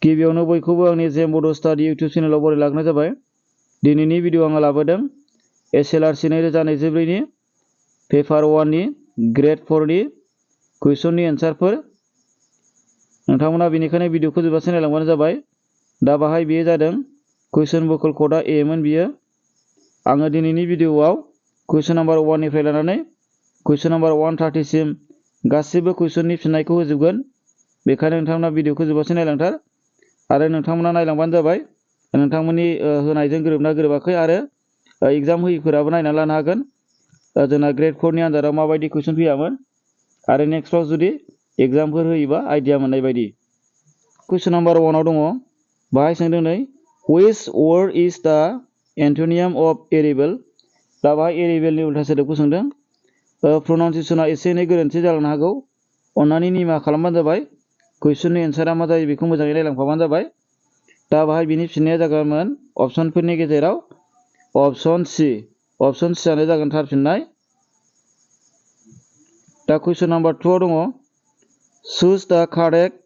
गिबियावनो बयखौबो आंनि जे बड' स्टाडि इउटुब चेनेलाव बराय लाग्रोनाय जाबाय। दिनैनि भिडिअ आङो लाबोदों HSLC 2024 नि पेपार 1 नि ग्रेड 4 नि कुइसननि एन्सारफोर। नोंथांमोना बेनिखायनो भिडिअखौ जोबजासिम नायलांबानो जाबाय। दा बाहाय बेयो जादों कुइसन बुकल क'डआ A मोन बियो। आङो दिनैनि भिडिअआव कुइसन नाम्बार 1 निफ्राय लानानै कुइसन नाम्बार 130 सिम गासिबो कुइसननि फिननायखौ होजोबगोन। बेखायनो नोंथांमोना भिडिअखौ जोबजासिम नायलांथार आरो नोंथांमोना नायलांबानो जाबाय। नोंथांमोननि होनायजों गोरोबना गोरोबाखै आरो एग्जाम होयिफोराबो नायनानै लानो हागोन। जोंना ग्रेड 4 नि आन्जादाव माबायदि कुइसन फैयामोन आरो नेक्स्टआव जुदि एग्जामफोर होयोबा आइडिया मोननाय बायदि। कुइसन नाम्बार 1 आव दङ, बाहाय सोंदों नै which word is the antonym of arable। दा बाहाय एरिबेलनि उल्था सोदोबखौ सोंदों। प्रनाउन्सिएसना एसे एनै गोरोन्थि जालांनो हागौ, अन्नानै निमाहा खालामबानो जाबाय। कुइसननि एन्सारा मा जायो बेखौ मोजाङै नायलांफाबानो जाबाय। दा बाहाय बिनि फिननाया जागोन अपसनफोरनि गेजेराव अपसन C। अपसन C आनो जागोन थार फिननाय। दा कुइसन नाम्बार 2 आव दङ choose the correct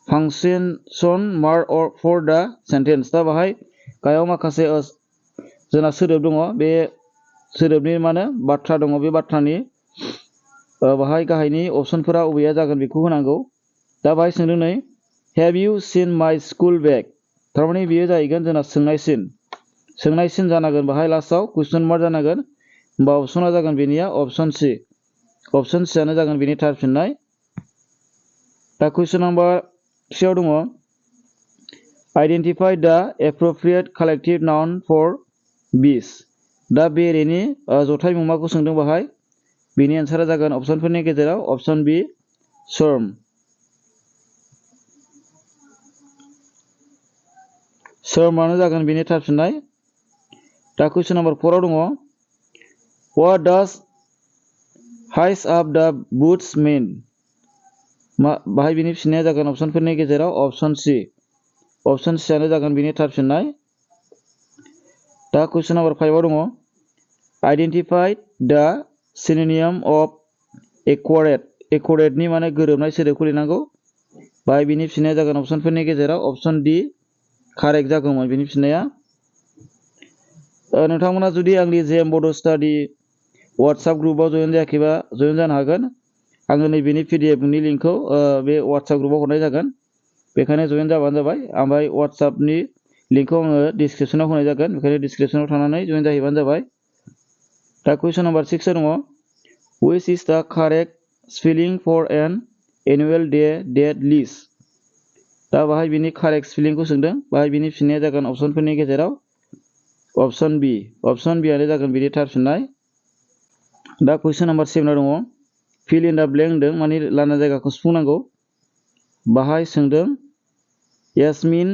punctuation mark for the sentence। दा बाहाय गाहायाव माखासे जोंना सोदोब दङ, बे सोदोबनि बाथ्रा दङ, बे बाथ्रानि बाहाय गाहायनि अपसनफोरा बबेया जागोन बेखौ होनांगौ। दा बाहाय सोंदों नै have you seen my school bag। थारमाने बेयो जाहैगोन जोंना सोंनायसिन जानांगोन। बाहाय लास्टआव कुइसन मार्क जानांगोन, होमबा अपसना जागोन बेनिया अपसन C। अपसन C आनो जागोन बेनि थार फिननाय। दा कुइसन नाम्बार 3 आव दङ identify the appropriate collective noun for bees। दा बेरेनि जथाय मुंमाखौ सोंदों बाहाय। बेनि एन्सारा जागोन अपसनफोरनि गेजेराव अपसन B swarm। swarm आनो जागोन बेनि थार फिननाय। दा कुइसन नाम्बार 4 आव दङ what does highs up the boots mean। बाहाय बिनि फिननाया जागोन अपसनफोरनि गेजेराव अपसन C। अपसन C आनो जागोन बेनि थार फिननाय। दा कुइसन नाम्बार 5 आव दङ identify the synonym of accurate। accurate नि गोरोबनाय सोदोबखौ लिरनांगौ। बाहाय बिनि फिननाया जागोन अपसनफोरनि गेजेराव अपसन D कारेक्ट जागौमोन बिनि फिननाया। नोंथांमोना जुदि आंनि जे बड' स्टाडि वाट्सएप ग्रुपआव जयन जायाखैबा जयन जानो हागोन। आङो नैबेनि PDF नि लिंकखौ बे वाट्सएप ग्रुपआव हरनाय जागोन, बेखायनो जयन जाबानो जाबाय। ओमफ्राय वाट्सएपनि लिंकखौ आङो डिसक्रिपसनाव होनाय जागोन, बेखायनो डिसक्रिपसनाव थांनानै जयन जाहैबानो जाबाय। दा कुइसन नाम्बार 6 आव दङ which is the correct spelling for an annual day date list। दा बाहाय बिनि कारेक्ट स्पेलिंखौ सोंदों। बाहाय बिनि फिननाया जागोन अपसनफोरनि गेजेराव अपसन B। अपसन B आनो जागोन बिनि थार फिननाय। दा कुइसन नाम्बार 7 आव दङ fill in the blank होनदों, माने लांदां जायगाखौ सुफुंनांगौ। बाहाय सोंदों Yasmin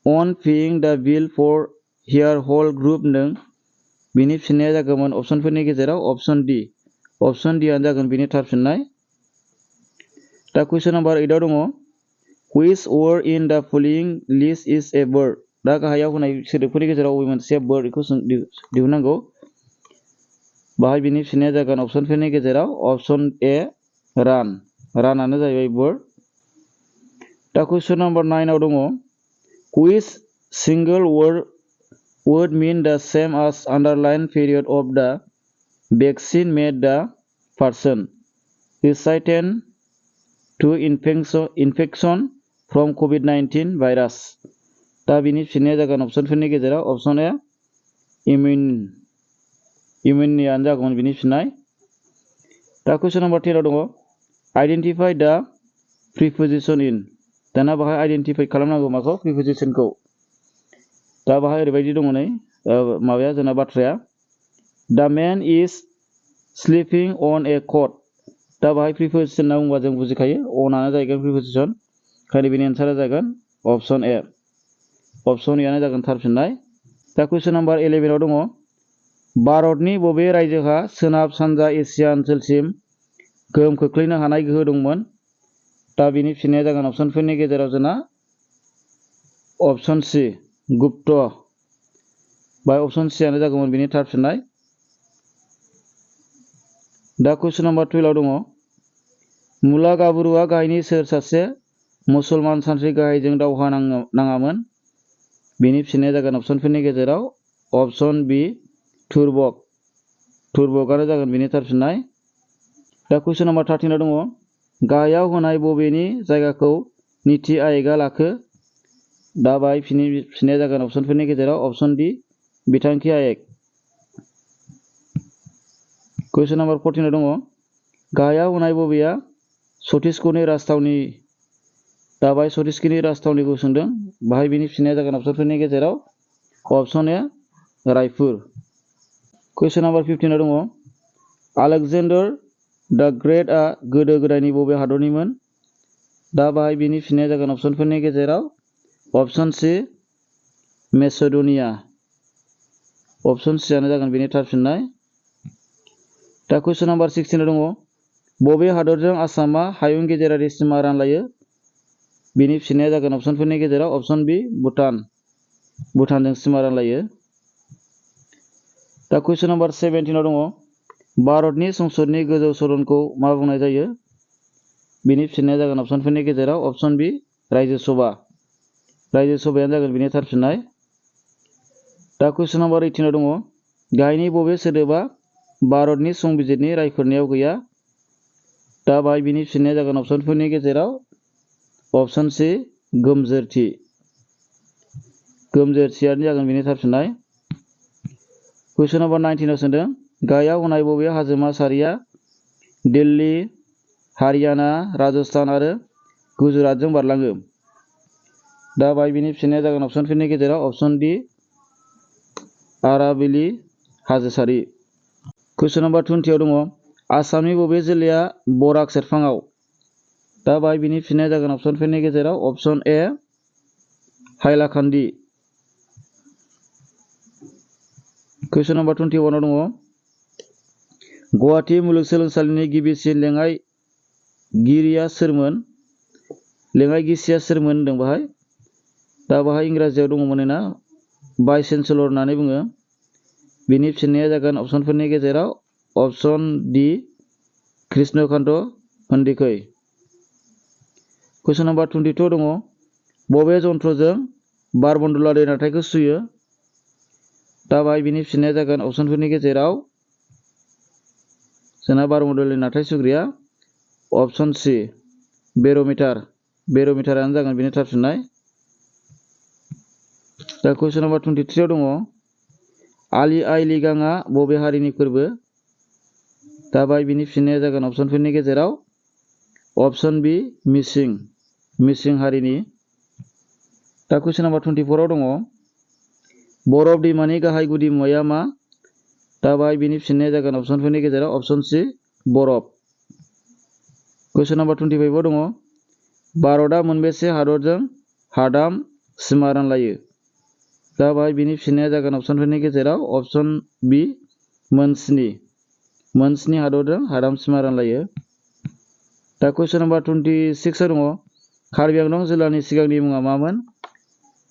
on paying the bill for her whole group होनदों। बिनि फिननाया जागोन अपसनफोरनि गेजेराव अपसन D। अपसन D आनो जागोन बिनि थार फिननाय। दा कुइसन नाम्बार 8 आव दङ which word in the following list is a bird। दा गाहायाव होनाय सोदोबफोरनि गेजेराव बबे मोनसेया bird बेखौ दिहुननांगौ। बाहाय बिनि फिननाया जागोन अपसनफोरनि गेजेराव अपसन A run। run आनो जाहैबाय bird। दा कुइसन नाम्बार 9 आव दङ which single word mean the same as underline period of the vaccine made the person hesitant to infection from COVID-19 virus। दा बिनि फिननाया जागोन अपसनफोरनि गेजेराव अपसन A इमिउननि आनो जागोन बिनि फिननाय। दा कुइसन नाम्बार 10 आव दङ identify the preposition in। दाना बाहाय आइडेन्टिफाइ खालामनांगौ माखौ प्रिपोजिशनखौ। दा बाहाय ओरैबायदि दङ नै माबाया जोंना बाथ्राया the man is sleeping on a cot। दा बाहाय प्रिपोजिशन होनना बुंबा जों बुजिखायो on आनो जाहैगोन प्रिपोजिशन, ओंखायनो बेनि एन्सारा जागोन अपसन A। अपसन A आनो जागोन थार फिननाय। दा कुइसन नाम्बार 11 आव दङ भारतनि बबे रायजोहा सोनाब सानजा एसिया ओनसोलसिम गोहोम खोख्लैनो हानाय गोहो दंमोन। दा बिनि फिननाया जागोन अपसनफोरनि गेजेराव जोंना अपसन C गुप्त। बाहाय अपसन C आनो जागौमोन बिनि थार फिननाय। दा कुइसन नाम्बार 12 आव दङ मुला गाबुरुआ गाहायनि सोर सासे मुसलमान सान्थ्रि गाहायजों दावहा नाङामोन। बेनि फिननाया जागोन अपसनफोरनि गेजेराव अपसन बि तुर्बक। तुर्बकआनो जागोन बेनि थार फिननाय। दा कुइसन नाम्बार 13 दङ गाहायाव होनाय बबेनि जायगाखौ नीति आय'गआ लाखो? दा बाहाय फिननाया जागोन अपसनफोरनि गेजेराव अपसन डि बिथांखि आय'ग। कुइसन नाम्बार 14 दङ गाहायाव होनाय बबेया छत्तीसगढ़नि राजथावनि? दा बाहाय छत्तीसगढ़नि राजथावनिखौ सोंदों। बाहाय बिनि फिननाया जागोन अपसनफोरनि गेजेराव अपसन ए रायपुर। कुइसन नाम्बार 15 दङ आलेकजेन्डार दा ग्रेटआ गोदो गोदायनि बबे हादरनिमोन? दा बाहाय बिनि फिननाया जागोन अपसनफोरनि गेजेराव अपसन सि मेसेड'निया। अपसन सि आनो जागोन बेनि थार फिननाय। दा कुइसन नाम्बार 16 दङ बबे हादरजों आसामा हायुं गेजेरारि सिमा रानलायो? बिनि फिननाया जागोन अपसनफोरनि गेजेराव अपसन बि भुटान। भुटानजों सिमा रानलायो। दा कुइसन नाम्बार 17 दङ भारतनि संसदनि गोजौ सदनखौ मा बुंनाय जायो? बिनि फिननाया जागोन अपसनफोरनि गेजेराव अपसन बि रायजो सभा। रायजो सभायानो जागोन बेनि थार फिननाय। दा कुइसन नाम्बार 18 दङ गाहायनि बबे सोदोबा भारतनि संबिजिरनि रायफोरनायाव गैया? दा बाहाय बिनि फिननाया जागोन अपसनफोरनि गेजेराव अपसन सि गोमजोरथि। गोमजोरथियानो जागोन बेनि थार फिननाय। कुइसन नाम्बार 19 सोंदों गाहायाव होनाय बबे हाजोमा सारिया दिल्ली, हारियाना, राजस्थान आरो गुजरातजों बारलाङो? दा बाहाय बिनि फिननाया जागोन अपसनफोरनि गेजेराव अपसन डि आरावली हाजो सारि। कुइसन नाम्बार 20 दङ आसामनि बबे जिल्लाया बराक सेरफाङाव? दा बाहाय बिनि फिननाया जागोन अपसनफोरनि गेजेराव अपसन ए हाइलाकान्दि। कुइसन नाम्बार 21 दङ गुवाहाटी मुलुगसोलोंसालिनि गिबिसिन लेङाइगिरिया सोरमोन? लेङाइगिरिया सोरमोन होनदों बाहाय। दा बाहाय इंराजियाव दङमोन ना भाइस चेन्सेलर होननानै बुङो। बिनि फिननाया जागोन अपसनफोरनि गेजेराव अपसन डि कृष्णकान्त हन्दिकै। कुइसन नाम्बार 22 दङ बबे जन्त्रजों बारमण्डलारि नारथायखौ सुयो? दा बाहाय बिनि फिननाया जागोन अपसनफोरनि गेजेराव जोंना बारमण्डलारि नारथाय सुग्राया अपसन सि बेर'मिटार। बेर'मिटारानो जागोन बेनि थार फिननाय। दा कुइसन नाम्बार 23 दङ आलि आइ लिगांआ बबे हारिनि फोरबो? दा बाहाय बिनि फिननाया जागोन अपसनफोरनि गेजेराव अपसन बि मिसिं। मिसिं हारिनि। दा कुइसन नाम्बार 24 दङ बरफ दैमानि गाहाय गुदि मुवाया मा? दा बाहाय बिनि फिननाया जागोन अपसनफोरनि गेजेराव अपसन सि बरफ। कुइसन नाम्बार 25 दङ भारतआ मोनबेसे हादरजों हादाम सिमा रानलायो? दा बाहाय बिनि फिननाया जागोन अपसनफोरनि गेजेराव अपसन बि मोनस्नि। मोनस्नि हादरजों हादाम सिमा रानलायो। दा कुइसन नाम्बार 26 दङ कार्बि आंलं जिल्लानि सिगांनि मुङा मामोन?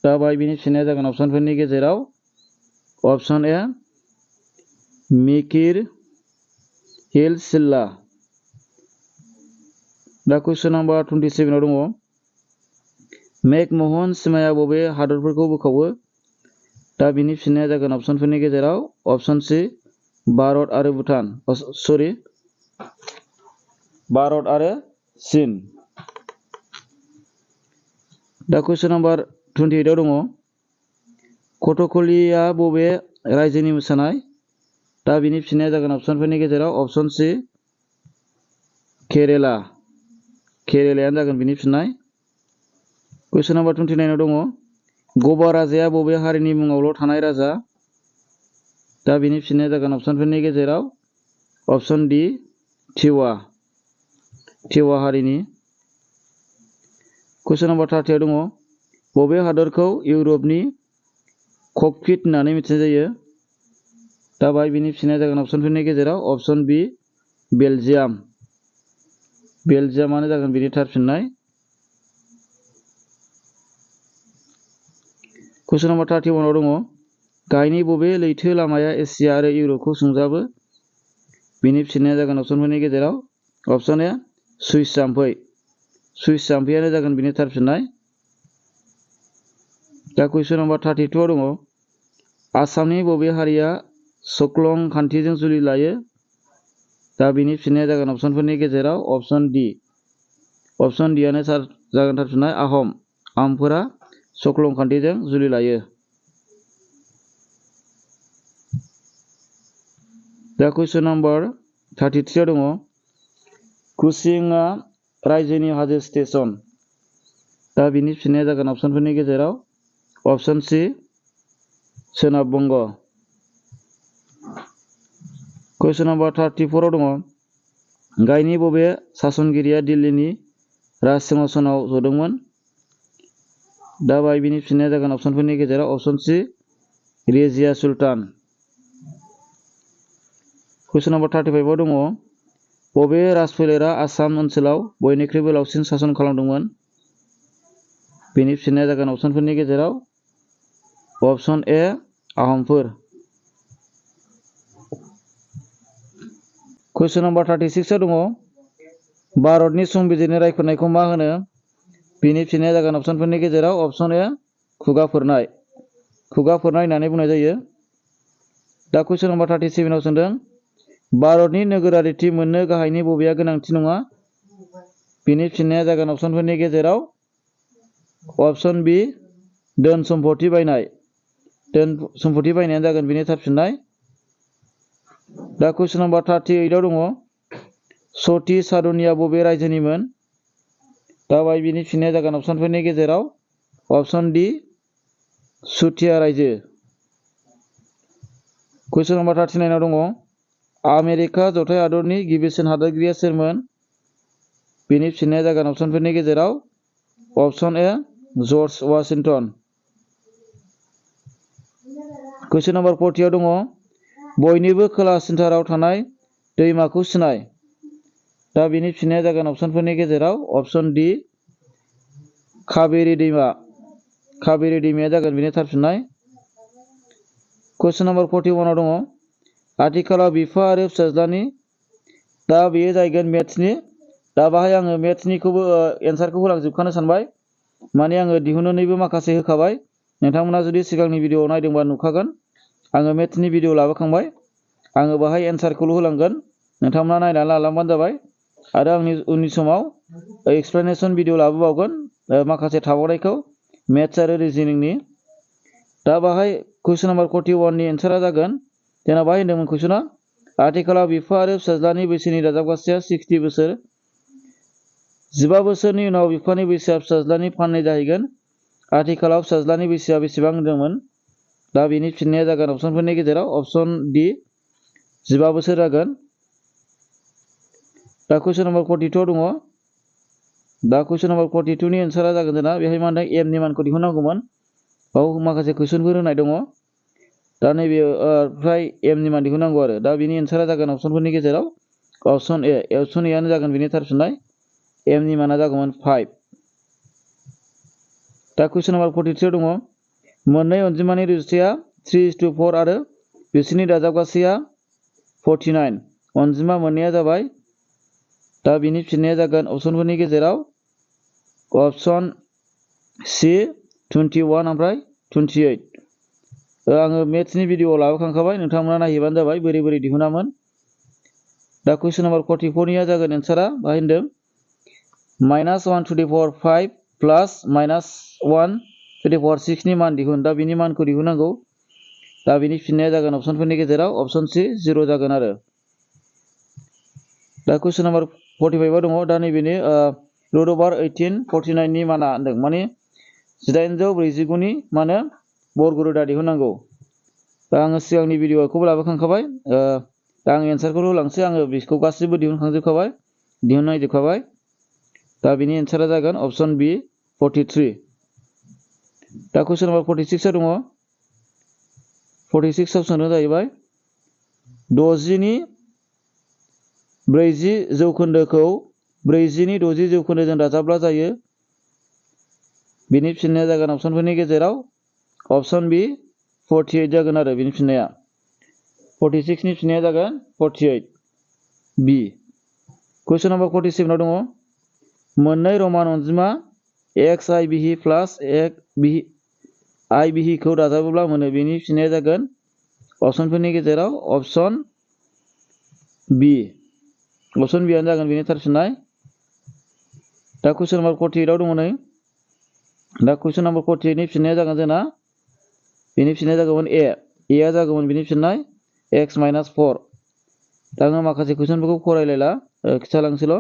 दा बाहाय बिनि फिननाया जागोन अपसनफोरनि गेजेराव अपसन ए मिकिर हिल्स जिल्ला। दा कुइसन नाम्बार 27 दङ मेकमोहन सीमाया बबे हादरफोरखौ बोखावो? दा बिनि फिननाया जागोन अपसनफोरनि गेजेराव अपसन सि भारत आरो भुटान भारत आरो चीन। दा कुइसन नाम्बार 28 दङ कथकलिआ बबे रायजोनि मोसानाय? दा बिनि फिननाया जागोन अपसनफोरनि गेजेराव अपसन सि केरेला। केरेलायानो जागोन बिनि फिननाय। कुइसन नाम्बार 29 दङ गवा राजाया बबे हारिनि मुङावल' थानाय राजा? दा बिनि फिननाया जागोन अपसनफोरनि गेजेराव अपसन डि टिवा। टिवा हारिनि। कुइसन नाम्बार 30 दङ बबे हादरखौ इउरपनि ककपिट होननानै मिथिनाय जायो? दा बाहाय बिनि फिननाया जागोन अपसनफोरनि गेजेराव अपसन बि बेलजियाम। बेलजियामानो जागोन बिनि थार फिननाय। कुइसन नाम्बार 31 दङ गाहायनि बबे लैथो लामाया एसिया आरो इउरपखौ सुंजाबो? बिनि फिननाया जागोन अपसनफोरनि गेजेराव अपसन ए सुइस जाम्फै। सुइस जाम्फैयानो जागोन बिनि थार फिननाय। दा कुइसन नम्बर 32 दङ आसामनि बबे हारिया सख्लं खान्थिजों जुलि लायो? दा बिनि फिननाया जागोन अपसनफोरनि गेजेराव अपसन डि। अपसन डि आनो जागोन थार फिननाय आहमफोरा सख्लं खान्थिजों जुलि लायो। दा कुइसन नम्बर 33 दङ कुसिंआ रायजोनि हाजो स्टेशन। दा बिनि फिननाया जागोन अपसनफोरनि गेजेराव अपसन सि सोनाब बंग। कुइसन नम्बर 34 दङ गायनि बबे सासनगिरिया दिल्लीनि राज सिंहासनाव जदोंमोन? दा बाय बिनि फिननाया जागोन अपसनफोरनि गेजेराव अपसन सि रेजिया सुल्तान। कुइसन नम्बर 35 दङ बबे राजफोलेरा आसाम ओनसोलाव बयनिख्रुइबो लावसिन सासन खालामदोंमोन? बेनि फिननाया जागोन अपसनफोरनि गेजेराव अपसन ए आहमफोर। कुइसन नम्बर 36 दङ भारतनि संबिजिरनि रायख'नायखौ मा होनो? बेनि फिननाया जागोन अपसनफोरनि गेजेराव अपसन ए खुगाफोरनाय होननानै बुंनाय जायो। दा कुइसन नम्बर 37 आव सोंदों भारतनि नोगोरारिथि मोननो गाहायनि बबेया गोनांथि नङा? बेनि फिननाया जागोन अपसनफोरनि गेजेराव अपसन बि धोन सम्पथि बायनाय। धोन सम्पथि बायनायानो जागोन बिनि थार फिननाय। दा कुइसन नम्बर 38 आव दङ सती साधुनिया बबे रायजोनिमोन? दा बाय बिनि फिननाया जागोन अपसनफोरनि गेजेराव अपसन डि सुथिया रायजो। कुइसन नम्बर 39 आव दङ आमेरिका जथाय हादरनि गिबिसिन हादोरगिरिया सोरमोन? बेनि फिननाया जागोन अपसनफोरनि गेजेराव अपसन ए जर्ज वाशिंटन। कुइसन नम्बर 40 आव दङ बयनिबो खोलासिनथाराव थानाय दैमाखौ सिनाय। दा बिनि फिननाया जागोन अपसनफोरनि गेजेराव अपसन डि काबेरी दैमा। काबेरी दैमाया जागोन बिनि थार फिननाय। कुइसन नम्बर 41 आव दङ आथिखालाव बिफा आरो फिसाज्लानि। दा बेयो जाहैगोन मेथ्सनि। दा बाहाय आङो मेथ्सनिखौबो एन्सारखौ होलांजोबखानो सानबाय माने आङो दिहुननानैबो माखासे होखाबाय। नोंथांमोना जुदि सिगांनि भिडिअ नायदोंबा नुखागोन आङो मेथ्सनि भिडिअ लाबोखांबाय। आङो बाहाय एन्सारखौल' होलांगोन नोंथांमोना नायनानै लालांबानो जाबाय आरो आंनि उननि समाव एक्सप्लेनेसन भिडिअ लाबोबावगोन माखासे थाबावनायखौ मेथ्स आरो रिजनिंनि। दा बाहाय कुइसन नम्बर 41 नि एन्सारा जागोन जोंना बाहाय होनदोंमोन कुइसना आथिखालाव बिफा आरो फिसाज्लानि बैसोनि दाजाबगासैया 60 बोसोर। 15 बोसोरनि उनाव बिफानि बैसोआ फिसाज्लानि फाननै जाहैगोन। आथिखालाव फिसाज्लानि बैसोआ बेसेबां होनदोंमोन? दा बेनि फिननाया जागोन अपसनफोरनि गेजेराव अपसन डि 15 बोसोर जागोन। दा कुइसन नम्बर 42 दङ। दा कुइसन नम्बर 42 नि एन्सारा जागोन जोंना बेहाय मा होनदों एम नि मानखौ दिहुननांगौमोन। बाव माखासे कुइसनफोर होनाय दङ। दा नैबे फ्राय एम नि मान दिहुननांगौ आरो। दा बिनि एन्सारा जागोन अपसनफोरनि गेजेराव अपसन ए। अपसन ए आनो जागोन बिनि थार फिननाय। एम नि माना जागौमोन 5। दा कुइसन नम्बर 43 दङ मोननै अनजिमानि रुजुथाया 3:4 आरो बिसोरनि दाजाबगासैया 49। अनजिमा मोननैया जाबाय। दा बिनि फिननाया जागोन अपसनफोरनि गेजेराव अपसन सि 21 ओमफ्राय 28। आङो मेथ्सनि भिडिअ लाबोखांखाबाय नोंथांमोना नायहैबानो जाबाय बोरै बोरै दिहुनामोन। दा कुइसन नम्बर 44 निया जागोन एन्सारा बाहाय होनदों -1^5 प्लास -1^6 नि मान दिहुन। दा बिनि मानखौ दिहुननांगौ। दा बिनि फिननाया जागोन अपसनफोरनि गेजेराव अपसन सि 0 जागोन आरो। दा कुइसन नम्बर 45 आव दङ दा नैबेनि √1849 नि माना होनदों माने 1849 नि माने बर्ग रोदा दिहुननांगौ। दा आङो सिगांनि भिडिअखौबो लाबोखांखाबाय। दा आं एन्सारखौ होलांसै आङो बेखौ गासिबो दिहुननायजोबखाबाय। दा बिनि एन्सारा जागोन अपसन बि 43। दा कुइसन नम्बर 46 आव दङ 46 आव सोंनो जाहैबाय 60 नि 40 जौखोन्दोखौ 40 नि 60 जौखोन्दोजों दाजाबब्ला जायो। बिनि फिननाया जागोन अपसनफोरनि गेजेराव अपसन बि 48 जागोन आरो बिनि फिननाया। 46 नि फिननाया जागोन 48 बि। कुइसन नम्बर 47 आव दङ मोननै रमान अनजिमा x i b plus x i b खौ दाजाबोब्ला मोनो बेनि फिननाया जागोन अपसनफोरनि गेजेराव अपसन बी अपसन बी आनो जागोन बेनि थार फिननाय दा कुइसन नम्बर 48 आव दङ नै दा कुइसन नम्बर 48 नि फिननाया जागोन जोंना बेनि फिननाया जागोन a आ जागोन बेनि फिननाय x - 4 दा आङो माखासे कुइसनफोरखौ फरायलायला खिथालांसैल'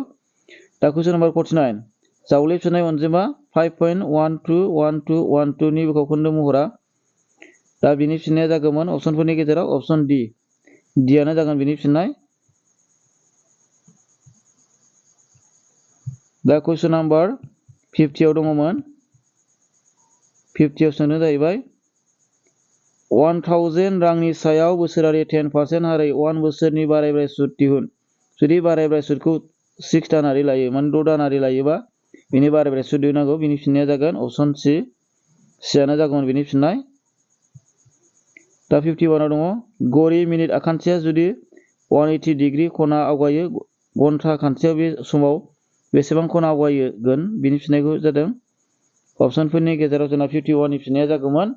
दा कुइसन नम्बर 49 जावलेफिननाय अनजिमा 5.121212 नि बिखावखोन्दो महरा दा बेनि फिननाया जागोन अपसनफोरनि गेजेराव अपसन डी आनो जागोन बेनि फिननाय दा कुइसन नम्बर 50 आव दङमोन 50 आव सोंनो जाहैबाय 1000 रांनि सायाव बोसोरारि 10% हारै 1 बोसोरनि बारायब्राय सुद दिहुन जुदि बारायब्राय सुदखौ 6 दानारि लायो माने 6 दानारि लायोबा बेनि बारायब्राय सुद दिहुननांगौ बेनि फिननाया जागोन अपसन सी आनो जागोन बेनि फिननाय दा 51 आव दङ घड़ी मिनिट आखान्थिया जुदि 180 डिग्री खना आवगायो घन्टा खान्थियाव बे समाव बेसेबां खना आवगायगोन बेनि फिननायखौ जादों अपसनफोरनि गेजेराव जोंना 51 नि फिननाया जागोन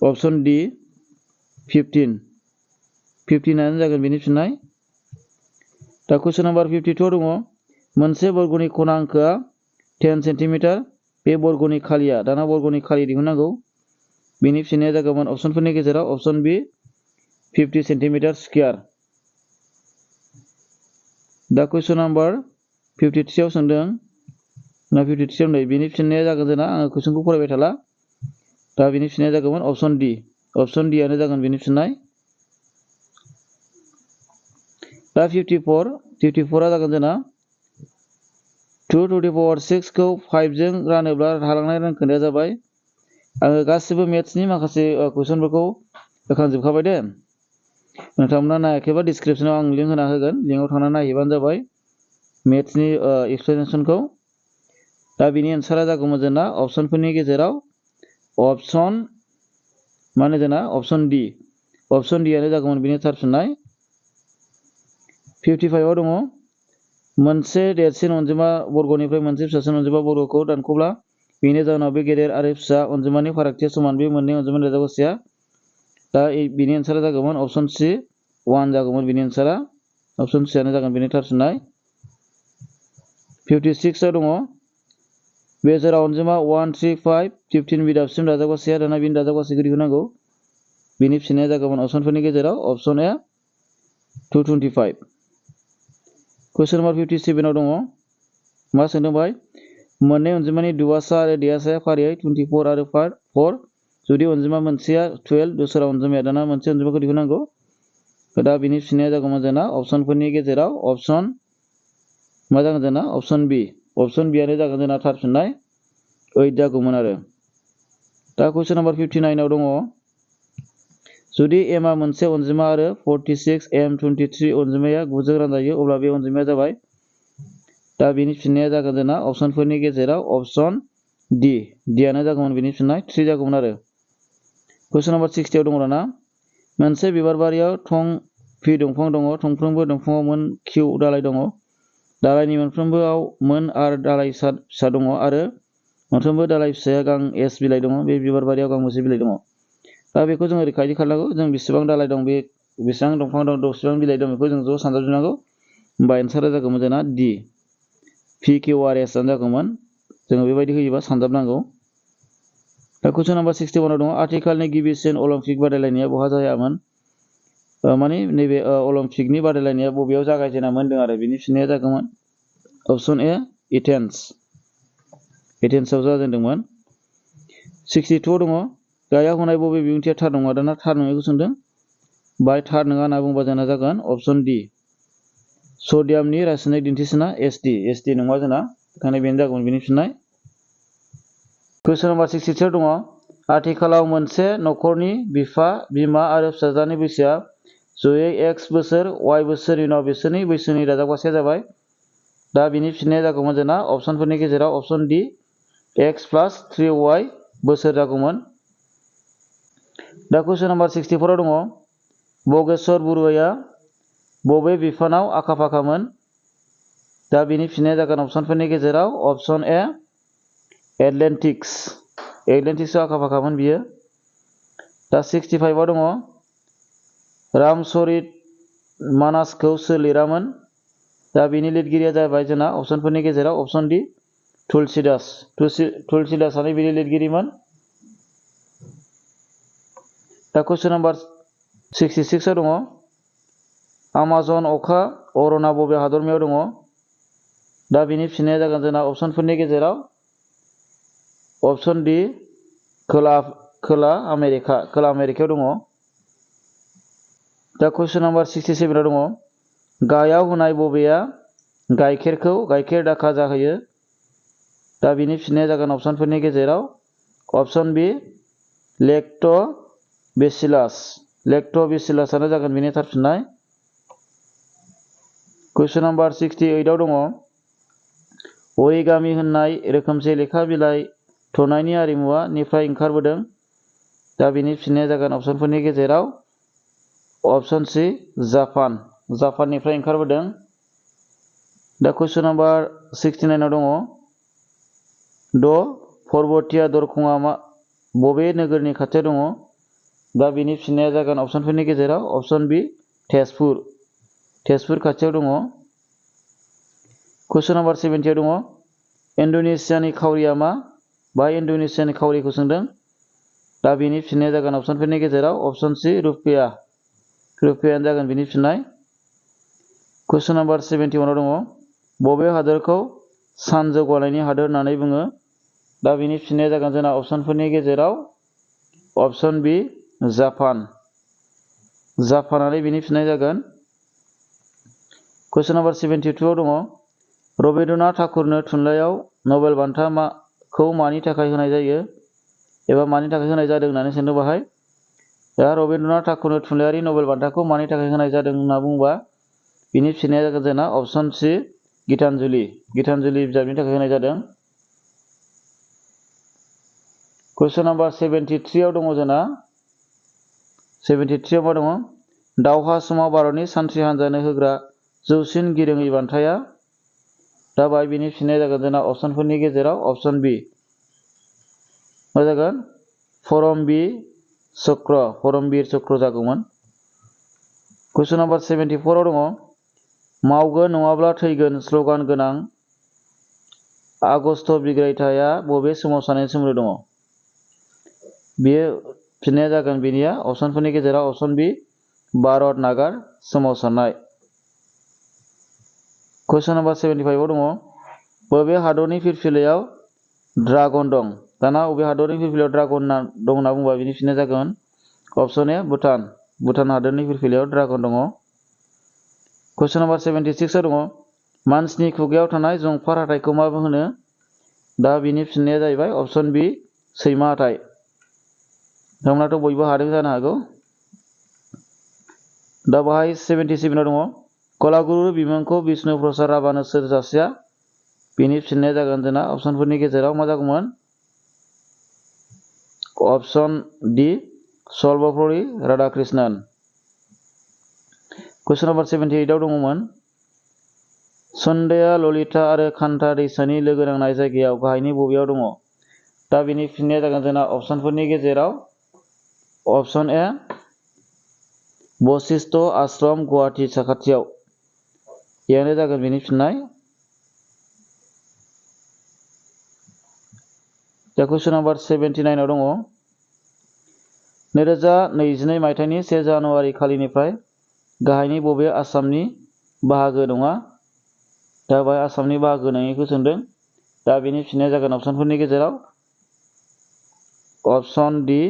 अपसन डी 15 आनो जागोन बेनि फिननाय दा कुइसन नम्बर 52 दङ मोनसे बर्गनि खना अंकोआ 10 सेन्टिमिटार बे बर्गनि खालिया दाना बर्गनि खालि दिहुननांगौ बेनि फिननाया जागोन अपसनफोरनि गेजेराव अपसन बी 50 सेन्टिमिटार स्क्वायर दा कुइसन नम्बर 53 आव सोंदों ना 53 आव नै बेनि फिननाया जागोन जोंना आङो कुइसनखौ फरायबाय थाला दा बेनि फिननाया जागोन अपसन डी आनो जागोन बेनि फिननाय दा 54 आ जागोन जोंना 2 to the power 6 खौ 5 जों रानोब्ला थालांनाय रानखोन्दाया जाबाय आङो गासिबो मेथ्सनि माखासे कुइसनफोरखौ होखांजोबखाबाय दे नोंथांमोना नायाखैबा डिसक्रिपसनाव आं लिंक होना होगोन लिंकआव थांना नायहैबानो जाबाय मेथ्सनि एक्सप्लेनेशनखौ दा बेनि एन्सारा जागौमोन जोंना अपसनफोरनि गेजेराव अपसन माने जोंना अपसन डी आनो जागौमोन बेनि थार फिननाय 55 आव दङ मोनसे देरसिन अनजिमा बर्गनिफ्राय मोनसे फिसासिन अनजिमा बर्गखौ दानख'ब्ला बेनि जाहोनाव बे गेदेर आरो फिसा अनजिमानि फारागथिया समान बे मोननै अनजिमानि दाजाबगासैया दा बेनि एन्सारा जागौमोन अपसन सी 1 जागौमोन बेनि एन्सारा अपसन सी आनो जागोन बेनि थार फिननाय 56 आव दङ बे जेराव अनजिमा 1 3 5 15 बिदाबसिम दाजाबगासैया दाना बेनि दाजाबगासैखौ दिहुननांगौ बेनि फिननाया जागौमोन अपसनफोरनि गेजेराव अपसन ए 225 कुइसन नम्बर 57 आव दङ मा सोंदोंबाय मोननै अनजिमानि दुवासा आरो देयासाया फारियै 24 आरो 4 जुदि अनजिमा मोनसेया 12 दस्रा अनजिमाया दाना मोनसे अनजिमाखौ दिहुननांगौ दा बेनि फिननाया जागौमोन जोंना अपसनफोरनि गेजेराव अपसन मा जागोन जोंना अपसन बी आनो जागोन जोंना थार फिननाय 8 जागौमोन आरो दा कुइसन नम्बर 59 आव दङ जुदि m आ मोनसे अनजिमा आरो 46 m 23 अनजिमाया 9 जों रानजायो अब्ला बे अनजिमाया जाबाय दा बेनि फिननाया जागोन जोंना अपसनफोरनि गेजेराव अपसन डी आनो जागौमोन बेनि फिननाय 3 जागौमोन आरो कुइसन नम्बर 60 आव दङ ना मोनसे बिबार बारियाव थं फि दंफां दङ थंफ्रोमबो दंफाङाव मोन किउ दालाय दङ दालायनि मोनफ्रोमबोआव मोन आर दालाय फिसा दङ आरो मोनफ्रोमबो दालाय फिसाया गां एस बिलाइ दङ बे बिबार बारियाव गांबेसे बिलाइ दङ दा बेखौ जों ओरै खायदि खालामनांगौ जों बेसेबां दालाय दं बे बेसेबां दंफां दं बेसेबां बिलाइ दं बेखौ जों ज' सानजाबजोबनांगौ होमबा एन्सारा जागौमोन जोंना D P Q R S आनो जागौमोन जोङो बेबायदि होयोबा सानजाबनांगौ दा कुइसन नम्बर 61 आव दङ आथिखालनि गिबिसिन अलिम्पिक बादायलायनाया बहा जायामोन माने नैबे अलिम्पिकनि बादायलायनाया बबेयाव जागायजेनामोन होनदों आरो बेनि फिननाया जागौमोन अपसन ए एथेन्सआव जाजेनदोंमोन 62 दङ गाहायाव होनाय बबे बिबुंथिया थार नङा दाना थार नङैखौ सोंदों बाय थार नङा होनना बुंबा जोंना जागोन अपसन डी सडियामनि रासायनिक दिन्थिसिना एसडी नङा जोंना ओंखायनो बेनो जागौमोन बेनि फिननाय कुइसन नम्बर 63 दङ आथिखालाव मोनसे न'खरनि बिफा बिमा आरो फिसाज्लानि बैसोआ जयै x बोसोर y बोसोरनि उनाव बिसोरनि बैसोनि दाजाबगासैया जाबाय दा बेनि फिननाया जागौमोन जोंना अपसनफोरनि गेजेराव अपसन डी x + 3y बोसोर जागौमोन दा कुइसन नम्बर 64 आव दङ बगेश्वर बरुवाया बबे बिफानाव आखा फाखामोन दा बिनि फिननाया जागोन अपसनफोरनि गेजेराव अपसन ए एटलान्टिक्स आखा फाखामोन बियो। दा 65 आव दङ रामचरित मानसखौ सोर लिरामोन? दा बिनि लिरगिरिया जाबाय जोंना अपसनफोरनि गेजेराव अपसन डि तुलसीदासआनो बिनि लिरगिरिमोन। दा कुइसन नाम्बार 66 आव दङ आमाजन अखा अरना बबे हादरमायाव दङ? दा बिनि फिननाया जागोन जोंना अपसनफोरनि गेजेराव अपसन डि खोला आमेरिकायाव दङ। दा कुइसन नाम्बार 67 आव दङ गायाव होनाय बबेया गाइखेर दाखा जाहोयो? दा बिनि फिननाया जागोन अपसनफोरनि गेजेराव अपसन बि लेक्ट'बेसिलासआनो जागोन बिनि थार फिननाय। कुइसन नाम्बार 68 आव दङ अरिगामि होननाय रोखोमसे लेखा बिलाइ थुनायनि आरिमुआ निफ्राय ओंखारबोदों? दा बिनि फिननाया जागोन अपसनफोरनि गेजेराव अपसन सि जापाननिफ्राय ओंखारबोदों। दा कुइसन नाम्बार 69 आव दङ पर्बतिया दरखंआ बबे नोगोरनि खाथियाव दङ? दा बिनि फिननाया जागोन अपसनफोरनि गेजेराव अपसन बि तेजपुर खाथियाव दङ। कुइसन नाम्बार 70 आव दङ इन्ड'नेसियानि खावरिया मा? बा इन्ड'नेसियानि खावरिखौ सोंदों। दा बिनि फिननाया जागोन अपसनफोरनि गेजेराव अपसन सि रुपियानो जागोन बिनि फिननाय। कुइसन नाम्बार 71 आव दङ बबे हादोरखौ सानजौगानायनि हादोर होननानै बुङो? दा बिनि फिननाया जागोन जोंना अपसनफोरनि गेजेराव अपसन बि जापानानो बिनि फिननाय जागोन। कुइसन नाम्बार 72 आव दङ रबीन्द्रनाथ ठाकुरनो थुनलाइयाव नबेल बान्थाखौ मानि थाखाय होनाय जायो एबा मानि थाखाय होनाय जादों होननानै सोंदों बाहाय। दा रबीन्द्रनाथ ठाकुरनो थुनलाइयारि नबेल बान्थाखौ मानि थाखाय होनाय जादों होनना बुङोबा बिनि फिननाया जागोन जोंना अपसन सि गीतांजलि बिजाबनि थाखाय होनाय जादों। कुइसन नाम्बार 73 आव दङ जोंना 73 आव मा दङ दावहा समाव भारतनि सान्थ्रि हान्जानो होग्रा जौसिन गिरोङै बान्थाया? दा बाहाय बिनि फिननाया जागोन जोंना अपसनफोरनि गेजेराव अपसन बि मा जागोन परमबीर चक्र जागौमोन। कुइसन नाम्बार 74 आव दङ मावगोन नङाब्ला थैगोन स्ल'गान गोनां आगस्ट बिग्रायथाया बबे सोमावसारनायनि सोमोन्दै दङ? बेयो फिननाया जागोन बेनिया अपसनफोरनि गेजेराव अपसन बि भारत नागार सोमावसारनाय। कुइसन नाम्बार 75 आव दङ बबे हादरनि फिरफिलायाव ड्रागन दं? दाना बबे हादरनि फिरफिलायाव ड्रागन दं होनना बुंबा बिनि फिननाया जागोन अपसन ए भुटान हादरनि फिरफिलायाव ड्रागन दङ। कुइसन नाम्बार 76 आव दङ मानसिनि खुगायाव थानाय जंफार हाथाइखौ मा होनो? दा बिनि फिननाया जाहैबाय अपसन बि सैमा हाथाइ। नोंथांमोनाथ' बयबो हादों जानो हागौ। दा बाहाय 77 आव दङ कलागुरु बिमुंखौ बिष्णु प्रसाद राभानो सोर सासेया? बिनि फिननाया जागोन जोंना अपसनफोरनि गेजेराव मा जागौमोन अपसन डि सर्वपल्ली राधाकृष्णन। कुइसन नाम्बार 78 आव दङमोन सन्ध्या ललिता आरो कान्ता दैसानि लोगो नांनाय जायगायाव गाहायनि बबेयाव दङ? दा बिनि फिननाया जागोन जोंना अपसनफोरनि गेजेराव अपसन ए बशिष्ठ आश्रम गुवाहाटि साखाथियाव यानो जागोन बिनि फिननाय। दा कुइसन नाम्बार 79 आव दङ 2022 मायथाइनि 1 जानुवारि खालिनिफ्राय गाहायनि बबे आसामनि बाहागो नङा? दा बेहाय आसामनि बाहागो नङैखौ सोंदों। दा बेनि फिननाया जागोन अपसनफोरनि गेजेराव अपसन डि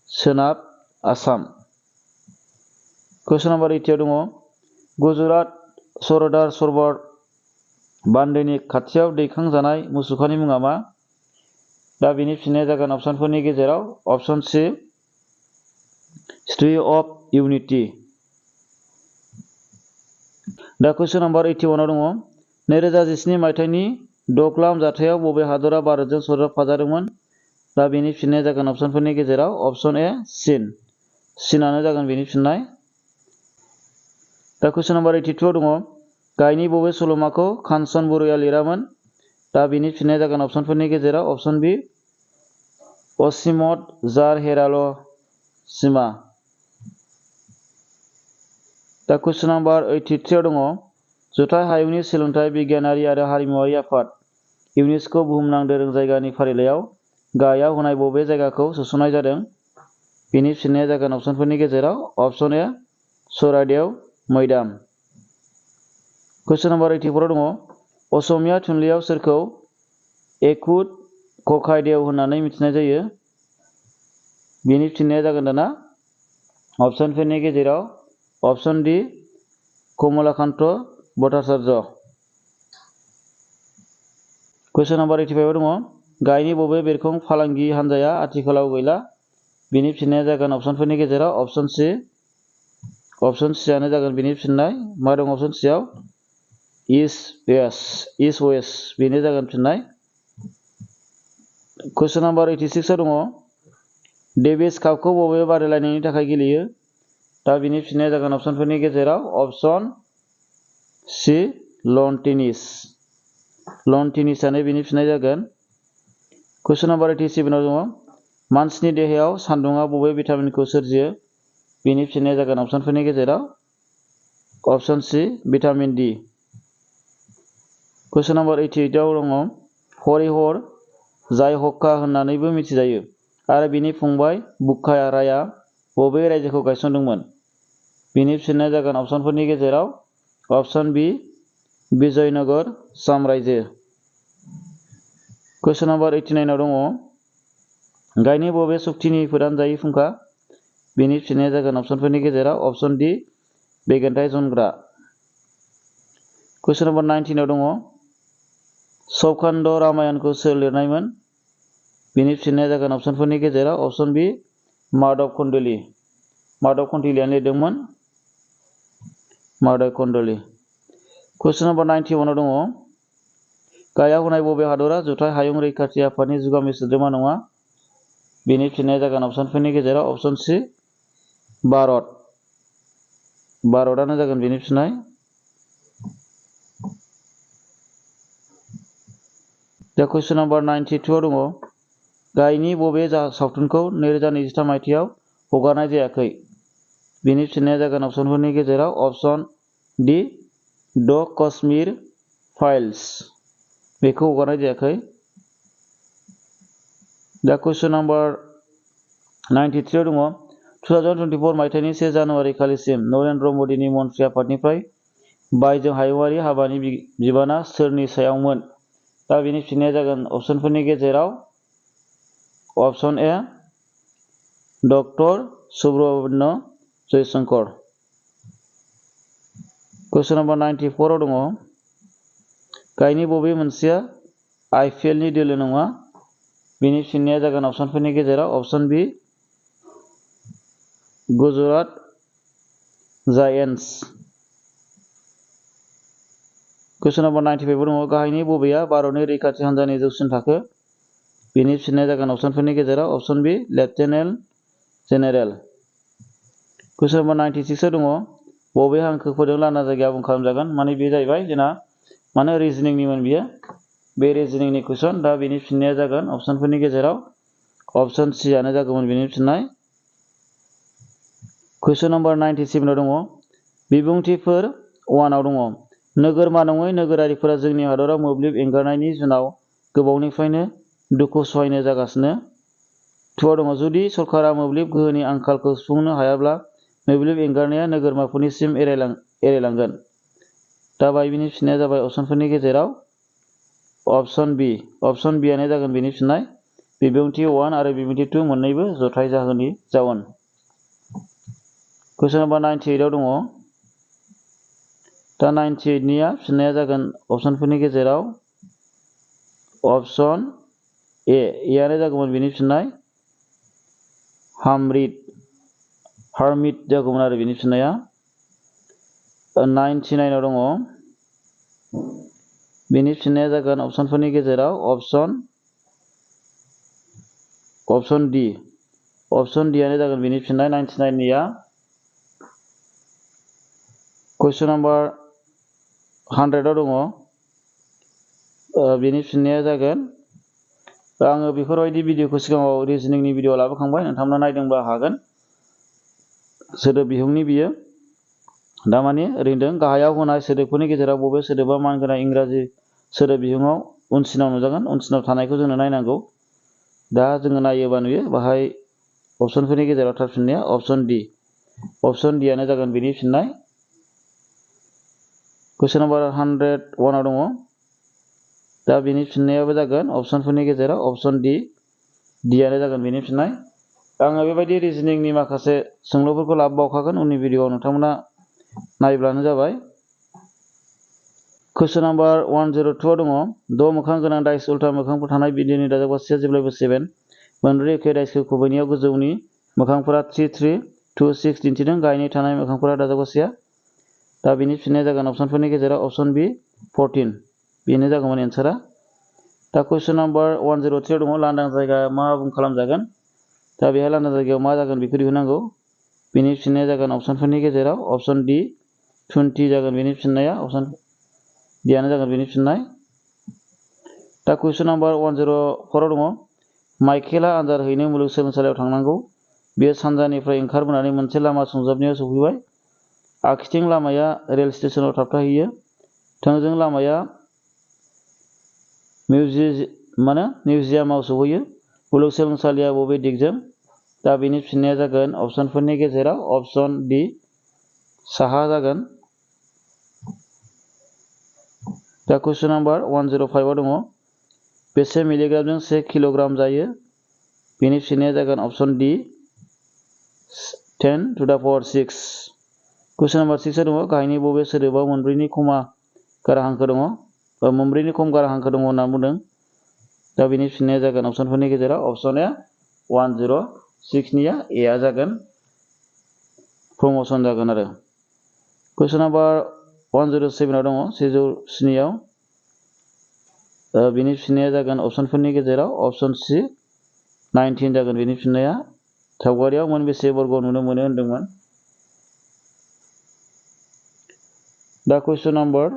सोनाब आसाम। कुइसन नाम्बार 80 आव दङ गुजरात सरदार सरोवर बान्दोनि खाथियाव दैखांजानाय मुसुखानि मुङा मा? दा बेनि फिननाया जागोन अपसनफोरनि गेजेराव अपसन सि स्ट्याचु अफ इउनिटि। दा कुइसन नाम्बार 81 आव दङ 2017 मायथाइनि डकलाम जाथायाव बबे हादरा भारतजों सरजाबफाजादोंमोन? दा बेनि फिननाया जागोन अपसनफोरनि गेजेराव अपसन ए चीनआनो जागोन बेनि फिननाय। दा कुइसन नाम्बार 82 आव दङ गाहायनि बबे सल'माखौ कान्चन बरुआ लिरामोन? दा बिनि फिननाया जागोन अपसनफोरनि गेजेराव अपसन बि असीमत जार हेराल' सिमा। दा कुइसन नाम्बार 83 आव दङ जुथाइ हायुंनि सोलोंथाइ बिगियानारि आरो हारिमुवारि आफाद इउनेस्क' बुहुमनां दोरों जायगानि फारिलाइयाव गाहायाव होनाय बबे जायगाखौ सोसननाय जादों? बिनि फिननाया जागोन अपसनफोरनि गेजेराव अपसन ए चराइदेव मैदाम। कुइसन नाम्बार 84 आव दङ असमिया थुनलाइयाव सोरखौ एकुत ककाइदेव होननानै मिथिनाय जायो? बिनि फिननाया जागोन दाना अपसनफोरनि गेजेराव अपसन डि कमलाकान्त भट्टाचार्य। कुइसन नाम्बार 85 आव दङ गाहायनि बबे बेरखां फालांगि हानजाया आथिखालाव गैला? बिनि फिननाया जागोन अपसनफोरनि गेजेराव अपसन सि आनो जागोन बिनि फिननाय। मा दं अपसन सि आव? इस्ट वेस्ट बेनो जागोन फिननाय। कुइसन नाम्बार 86 आव दङ डेभिस कापखौ बबे बादायलायनायनि थाखाय गेलेयो? दा बिनि फिननाया जागोन अपसनफोरनि गेजेराव अपसन सि लन टेनिसआनो बिनि फिननाय जागोन। कुइसन नाम्बार 87 आव दङ मानसिनि देहायाव सान्दुङा बबे भिटामिनखौ सोरजियो? बिनि फिननाया जागोन अपसनफोरनि गेजेराव अपसन सि भिटामिन डि। कुइसन नाम्बार 88 आव दङ हरिहर जाय हक्का होननानैबो मिथिजायो आरो बिनि फंबाय बुक्का रायआ बबे रायजोखौ गायसनदोंमोन? बिनि फिननाया जागोन अपसनफोरनि गेजेराव अपसन बि विजयनगर साम्रायजो। कुइसन नाम्बार 89 आव दङ गाहायनि बबे सक्तिनि फोदानजायै फुंखा? बिनि फिननाया जागोन अपसनफोरनि गेजेराव अपसन डि बेगेन्थाय जनग्रा। कुइसन नाम्बार 19 आव दङ सौखान्द रामायणखौ सोर लिरनायमोन? बिनि फिननाया जागोन अपसनफोरनि गेजेराव अपसन बि माधव कन्दलियानो लिरदोंमोन। कुइसन नाम्बार 91 आव दङ गाहायाव होनाय बबे हादरा जुथाइ हायुं रैखाथि आफादनि जुगामि सोद्रोमा नङा? बिनि फिननाया जागोन अपसनफोरनि गेजेराव अपसन सि भारतआनो जागोन बिनि फिननाय। दा कुइसन नाम्बार 92 आव दङ गाहायनि बबे सावथुनखौ 2023 मायथाइयाव हगारनाय जायाखै? बिनि फिननाया जागोन अपसनफोरनि गेजेराव अपसन डि द कश्मीर फाइल्स बेखौ हगारनाय जायाखै। दा कुइसन नाम्बार 93 आव दङ 2024 मायथाइनि 1 जानुवारि खालिसिम नरेन्द्र मदिनि मन्थ्रि आफादनिफ्राय बायजो हायुंआरि हाबानि बिबाना सोरनि सायावमोन? दा बिनि फिननाया जागोन अपसनफोरनि गेजेराव अपसन ए डक्टर सुब्रमण्य जयशंकर। कुइसन नाम्बार 94 आव दङ गाहायनि बबे मोनसेया आइपिएलनि दोलो नङा? बिनि फिननाया जागोन अपसनफोरनि गेजेराव अपसन बि गुजरात जायेन्टस। कुइसन नाम्बार 95 आव दङ गाहायनि बबेया भारतनि रैखाथि हान्जानि जौसिन थाखो? बिनि फिननाया जागोन अपसनफोरनि गेजेराव अपसन बि लेफ्टिनेन्ट जेनेरेल। कुइसन नाम्बार 96 आव दङ बबे हांखोफोरजों लाना जायगाया आबुं खालामजागोन? माने बे जाहैबाय जोंना माने रिजनिंनिमोन बियो। बे रिजनिंनि कुइसन। दा बिनि फिननाया जागोन अपसनफोरनि गेजेराव अपसन सि आनो जागौमोन बिनि फिननाय। कुइसन नाम्बार 97 आव दङ बिबुंथिफोर 1 आव दङ नोगोरमा नङै नोगोरारिफोरा जोंनि हादराव मोब्लिब एंगारनायनि जुनाव गोबावनिफ्रायनो दुखु सहायनो जागासिनो। 2 आव दङ जुदि सरकारा मोब्लिब गोहोनि आंखालखौ सुफुंनो हायाब्ला मोब्लिब एंगारनाया नोगोरमाफोरनिसिम एरायलांगोन। दा बिनि फिननाया जाबाय अपसनफोरनि गेजेराव अपसन बि आनो जागोन बिनि फिननाय। बिबुंथि 1 आरो बिबुंथि 2 मोननैबो जथाय जाहोननि जाउन। कुइसन नाम्बार 98 आव दङ दा 98 निया फिननाया जागोन अपसनफोरनि गेजेराव अपसन ए आनो जागौमोन बिनि फिननाय। हार्मिट जागौमोन आरो बिनि फिननाया। 99 आव दङ बिनि फिननाया जागोन अपसनफोरनि गेजेराव अपसन डि आनो जागोन बिनि फिननाय 99 निया। कुइसन नाम्बार 100 आव दङ बेनि फिननाया जागोन आङो बेफोरबायदि भिडिअखौ सिगाङाव रिजनिंनि भिडिअ लाबोखांबाय नोंथांमोना नायदोंब्ला हागोन सोदोब बिहुंनि बियो दा माने ओरैनो गाहायाव होनाय सोदोबफोरनि गेजेराव बबे सोदोबा मानगोनां इंराजि सोदोब बिहुङाव उनसिनाव नुजागोन उनसिनाव थानायखौ जोङो नायनांगौ दा जोङो नायोबा नुयो बाहाय अपसनफोरनि गेजेराव थार फिननाया अपसन डि आनो जागोन बेनि फिननाय कुइसन नम्बर 101 आव दङ दा बेनि फिननायाबो जागोन अपसनफोरनि गेजेराव अपसन डि आनो जागोन बेनि फिननाय आङो बेबायदि रिजनिंनि माखासे सोंलुफोरखौ लाबोबावखागोन उननि भिडिअआव नोंथांमोना नायब्लानो जाबाय कुइसन नम्बर 102 आव दङ द' मोखां गोनां डाइस उल्था मोखांफोर थानाय बिन्दोनि दाजाबगासैया जेब्लायबो 7 मोनब्रै एखे डाइसखौ खुबैनायाव गोजौनि मोखांफोरा 3 3 2 6 दिन्थिदों गाहायनि थानाय मोखांफोरा दाजाबगासैया दा बेनि फिननाया जागोन अपसनफोरनि गेजेराव अपसन बि 14 बेनो जागौमोन एन्सारा दा कुइसन नम्बर 103 दङ लांदां जायगा मा आबुं खालामजागोन दा बेहाय लांदां जायगायाव मा जागोन बेखौ दिहुननांगौ बेनि फिननाया जागोन अपसनफोरनि गेजेराव अपसन डि 20 जागोन बेनि फिननाया अपसन डि आनो जागोन बेनि फिननाय दा कुइसन नम्बर 104 दङ माइकेला आनजाद हैनो मुलुगसोलोंसालियाव थांनांगौ बेयो सानजानिफ्राय ओंखारबोनानै मोनसे लामा सुंजाबनायाव सौफैबाय आखिथिं लामाया रेल स्टेशनाव थाबथाहैयो थोंजों लामाया मिउजियामाव सौहैयो मुलुगसोलोंसालिया बबे दिगजों दा बेनि फिननाया जागोन अपसनफोरनि गेजेराव अपसन डि साहा जागोन दा कुइसन नम्बर 105 आव दङ बेसे मिलिग्रामजों 1 किल'ग्राम जायो बेनि फिननाया जागोन option D 10 to the power 6 question number 6 आव दङ गाहायनि बबे सोदोबाव मोनब्रैनि खमा गारा हांखो दङ मोनब्रैनि खम गारा हांखो दङ होनना बुंदों दा बेनि फिननाया जागोन अपसनफोरनि गेजेराव अपसन ए 106 निया ए आ जागोन प्रमोशन जागोन आरो कुइसन नम्बर 107 आव दङ 107 आव बेनि फिननाया जागोन अपसनफोरनि गेजेराव अपसन सि 19 जागोन बेनि फिननाया सावगारियाव मोनबेसे बर्ग नुनो मोनो होनदोंमोन दा कुइसन नम्बर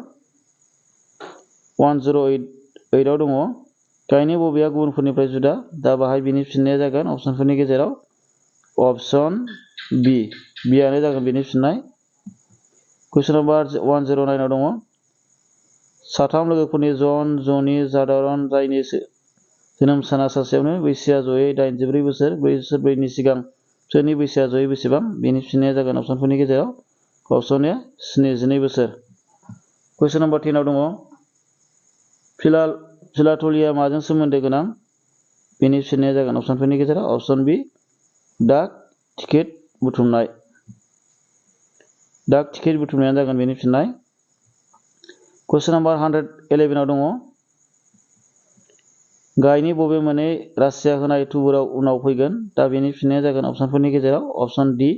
108 आव दङ गाहायनि बबेया गुबुनफोरनिफ्राय जुदा दा बाहाय बेनि फिननाया जागोन अपसनफोरनि गेजेराव अपसन बि आनो जागोन बेनि फिननाय कुइसन नम्बर 109 आव दङ साथाम लोगोफोरनि ज'नि जादारन जायनि जोनोम साना सासेयावनो बैसोआ ज'यै 84 बोसोर बोसोरब्रैनि सिगां बिसोरनि बैसोआ ज'यै बेसेबां बेनि फिननाया जागोन अपसनफोरनि गेजेराव अपसन ए 72 बोसोर कुइसन नम्बर 10 आव दङ फिलाटलिया माजों सोमोन्दो गोनां बेनि फिननाया जागोन अपसनफोरनि गेजेराव अपसन बि डाक टिकेट बुथुमनायानो जागोन बेनि फिननाय कुइसन नम्बर 111 आव दङ गाहायनि बबे मोननै रासिया होनाय थुबुराव उनाव फैगोन दा बेनि फिननाया जागोन अपसनफोरनि गेजेराव अपसन डि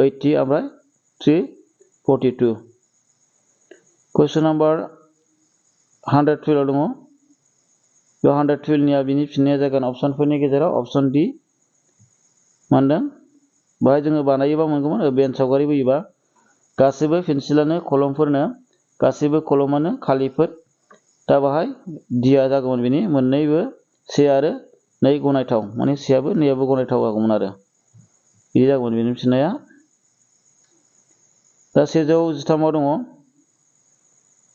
80 ओमफ्राय 342 कुइसन नम्बर 112 आव दङ बेयाव 112 निया बेनि फिननाया जागोन अपसनफोरनि गेजेराव अपसन डि मोनदों बाहाय जोङो बानायोबा मोनगौमोन बेन सावगारि बोयोबा गासैबो पेन्सिलानो कलमफोरनो गासैबो कलमानो खालिफोर दा बाहाय डिआ जागौमोन बेनि मोननैबो से आरो 2 गनायथाव माने सेआबो 2आबो गनायथाव जागौमोन आरो बिदि जागौमोन बेनि फिननाया दा 113 आव दङ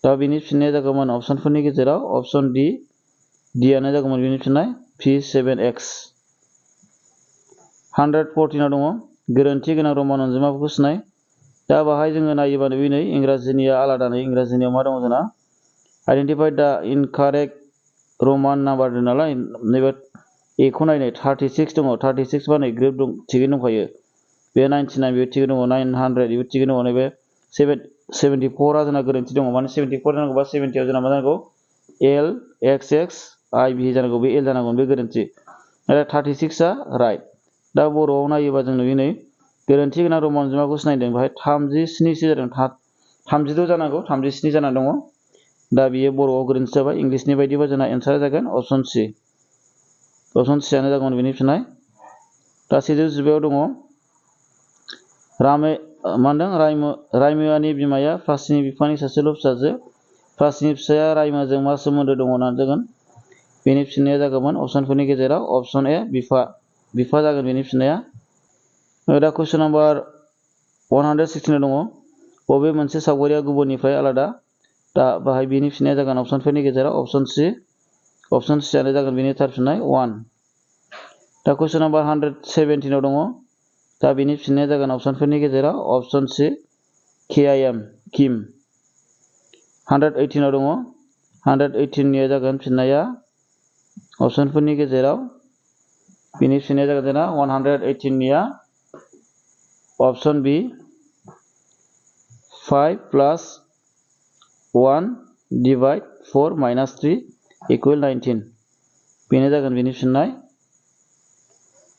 दा बेनि फिननाया जागौमोन अपसनफोरनि गेजेराव अपसन डि आनो जागौमोन बेनि फिननाय P7X 114 आव दङ गोरोन्थि गोनां रमान अनजिमाफोरखौ सिनाय दा बाहाय जोङो नायोबा नै इंराजिनिया आलादा नै इंराजिनियाव मा दङ जोंना आइडेन्टिफाइ दा इनकारेक्ट रमान नाम्बार दं नालाय नैबे एखौ नायनाय 36 दङ 36 बा नै ग्रुप दं थिगैनो दंखायो बे 99 बेयो थिगैनो दङ 900 बेयो थिगैनो दङ नैबे 74 आ जोंना गोरोन्थि दङ माने 74 जानांगौबा 70 आव जोंना मा जानांगौ L XX I V जानांगौ बे L जानांगौ बे गोरोन्थि आरो 36 आ राइट दा बर'आव नायोबा जों नुयो नै गोरोन्थि गोनां रमान अनजिमाखौ सिनायदों बेहाय 37 सो जादों 32 जानांगौ 37 जाना दङ दा बियो बर'आव गोरोन्थि जाबाय इंलिसनि बायदिबा जोंना एन्सारा जागोन अपसन सि आनो जागोन बेनि फिननाय दा 115 आव दङ रायमोआनि बिमाया प्लासिनि बिफानि सासेल' फिसाजो फार्स्टनि फिसाया रायमाजों मा सोमोन्दो दङ होननानै जागोन बेनि फिननाया जागौमोन अपसनफोरनि गेजेराव अपसन ए बिफा जागोन बेनि फिननाया। दा कुइसन नाम्बार 116 दङ बबे मोनसे सावगारिया गुबुननिफ्राय आलादा दा बाहाय बेनि फिननाया जागोन अपसनफोरनि गेजेराव अपसन सि आनो जागोन बेनि थार फिननाय 1। दा कुइसन नाम्बार 117 दङ दा बेनि फिननाया जागोन अपसनफोरनि गेजेराव अपसन सि किम। 118 दङ 118 निया जागोन फिननाया अपसनफोरनि गेजेराव बेनि फिननाया जागोन जोंना 118 निया अपसन बि 5 + 1 / 4 - 3 = 19 बेनो जागोन बेनि फिननाय।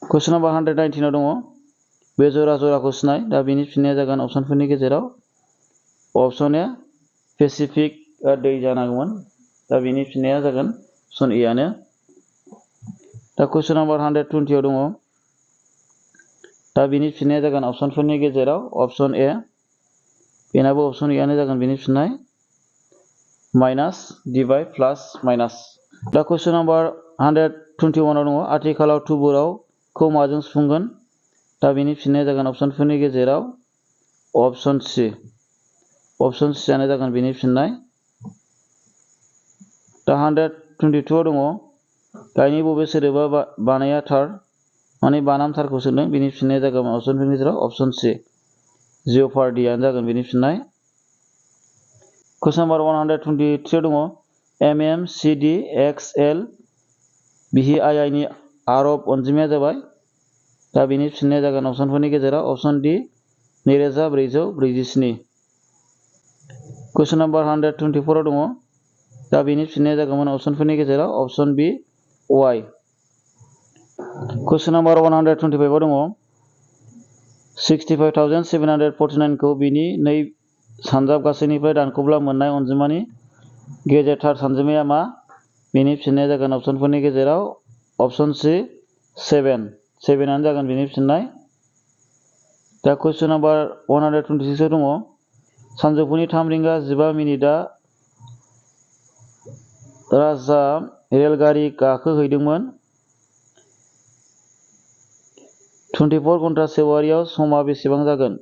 कुइसन नाम्बार 119 दङ बे जराखौ सिनाय दा बेनि फिननाया जागोन अपसनफोरनि गेजेराव अपसन ए पेसिफिक दै जानांगौमोन दा बेनि फिननाया जागोन अपसन ए आनो। दा कुइसन नाम्बार 120 दङ दा बेनि फिननाया जागोन अपसनफोरनि गेजेराव अपसन ए बेनाबो अपसन ए आनो जागोन बेनि फिननाय -, दा कुइसन नाम्बार 121 दङ आथिखालाव थुबुरखौ माजों सुफुंगोन दा बेनि फिननाया जागोन अपसनफोरनि गेजेराव अपसन सि आनो जागोन बेनि फिननाय। दा 122 दङ गायनि बबे सोदोबा बानाया थार माने बानाम थारखौ सोदों बेनि फिननाया जागोन अपसनफोरनि गेजेराव अपसन सि जिअ'पार्डी आनो जागोन बेनि फिननाय। कुइसन नाम्बार 123 दङ MMCDXL BHII नि आरब अनजिमाया जाबाय दा बेनि फिननाया जागोन अपसनफोरनि गेजेराव अपसन डि 2447। कुइसन नाम्बार 124 दङ दा बेनि फिननाया जागौमोन अपसनफोरनि गेजेराव अपसन बि वाइ। कुइसन नाम्बार 125 दङ 65,749 खौ बिनि 2 सानजाब गासैनिफ्राय दानख'ब्ला मोननाय अनजिमानि गेजेरथार सानजिमाया मा बेनि फिननाया जागोन अपसनफोरनि गेजेराव अपसन सि 7 आनो जागोन बेनि फिननाय। दा कुइसन नाम्बार 126 दङ सानजौफुनि 3:15 राजा रेलगारि गाखोहैदोंमोन 24 घन्टा सेवारियाव समा बेसेबां जागोन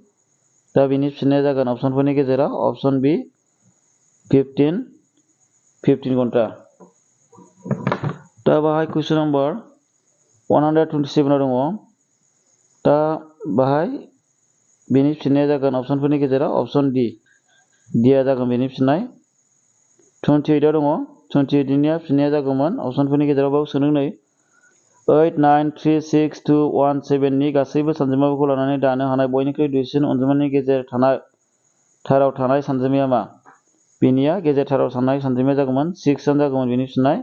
दा बेनि फिननाया जागोन अपसनफोरनि गेजेराव अपसन बि 15 घन्टा। दा बाहाय कुइसन नाम्बार 127 दङ दा बाहाय बेनि फिननाया जागोन अपसनफोरनि गेजेराव अपसन डि आ जागोन बेनि फिननाय। 28 दङ 28 निया फिननाया जागौमोन अपसनफोरनि गेजेराव बाव सोदों नै 8, 9, 3, 6, 2, 1, 7 नि गासैबो सानजिमाफोरखौ लानानै दानो हानाय बयनिख्रुइ दुइसिन अनजिमानि गेजेर थाराव थानाय सानजिमाया मा बेनिया गेजेर थाराव थानाय सानजिमाया जागौमोन 6 आनो जागौमोन बेनि फिननाय।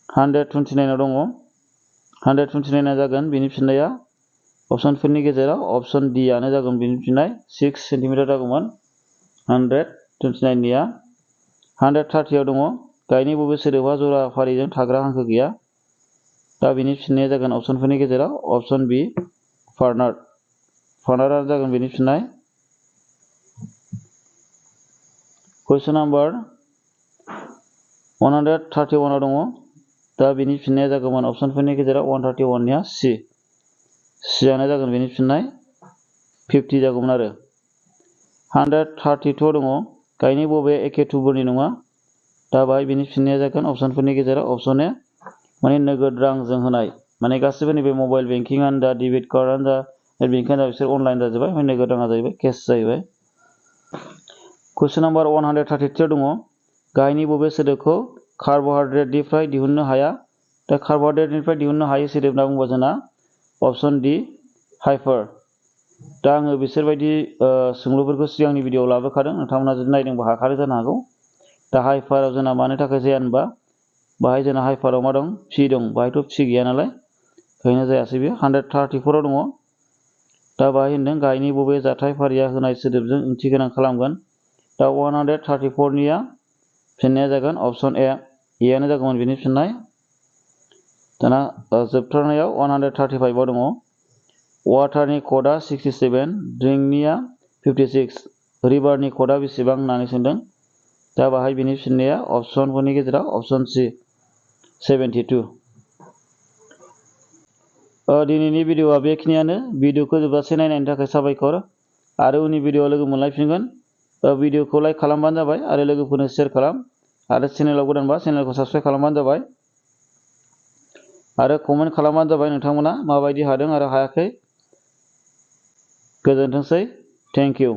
129 दङ 129 जागोन बेनि फिननाया अपसनफोरनि गेजेराव अपसन डि आनो जागोन बेनि फिननाय 6 सेन्टिमिटार जागौमोन 129 निया। 130 दङ गायनि बबे सोदोबा जरा फारिजों थाग्रा हांखो गैया दा बेनि फिननाया जागोन अपसनफोरनि गेजेराव अपसन बि फार्नार आनो जागोन बेनि फिननाय। कुइसन नाम्बार 131 दङ दा बेनि फिननाया जागौमोन अपसनफोरनि गेजेराव 131 निया सि आनो जागोन बेनि फिननाय 50 जागौमोन आरो। 132 दङ गायनि बबे एखे थुबुरनि नङा दा बाहाय बेनि फिननाया जागोन अपसनफोरनि गेजेराव अपसन ए माने नोगोद रांजों होनाय माने गासिबो नैबे मबाइल बेंकिंआनो दा डेबिट कार्डआनो दा नेट बेंकिंआनो दा बिसोर अनलाइन जाजोब्बाय ओमफ्राय नोगोद राङा जाहैबाय केस जाहैबाय। कुइसन नाम्बार 133 दङ गायनि बबे सोदोबखौ कार्बहाइड्रेटनिफ्राय दिहुननो हाया दा कार्बहाइड्रेटनिफ्राय दिहुननो हायै सोदोब होनना बुङोबा जोंना अपसन डि हाइपार। दा आङो बिसोरबायदि सोंलुफोरखौ सिगांनि भिडिअआव लाबोखादों नोंथांमोना जुदि नायदोंबा हाखादों जानो हागौ। दा हाइपाराव जोंना मानो थाखाय जाया होनबा बाहाय जोंना हाइपाराव मा दं पि दं बाहायथ' पि गैया नालाय ओंखायनो जायासै बेयो। 134 दङ दा बाहाय होनदों गायनि बबे जाथाय फारिया होनाय सोदोबजों ओंथि गोनां खालामगोन दा 134 निया फिननाया जागोन अपसन ए आनो जागौमोन बेनि फिननाय। दाना जोबथारनायाव 135 दङ वाटारनि क'डआ 67 ड्रिंकनिया 56 रिभारनि क'डआ बेसेबां होननानै सोंदों दा बाहाय बिनि फिननाया अपसनफोरनि गेजेराव अपसन C 72। दिनैनि भिडिअआ बेखिनियानो। भिडिअखौ जोबजासे नायनायनि थाखाय साबायखर आरो उननि भिडिअआव लोगो मोनलायफिनगोन। भिडिअखौ लाइक खालामबानो जाबाय आरो लोगोफोरनो शेयार खालाम आरो चेनेलाव गोदानबा चेनेलखौ साबस्क्राइब खालामबानो जाबाय आरो कमेन्ट खालामबानो जाबाय नोंथांमोना माबायदि हादों आरो हायाखै। गोजोनथोंसै। Thank you.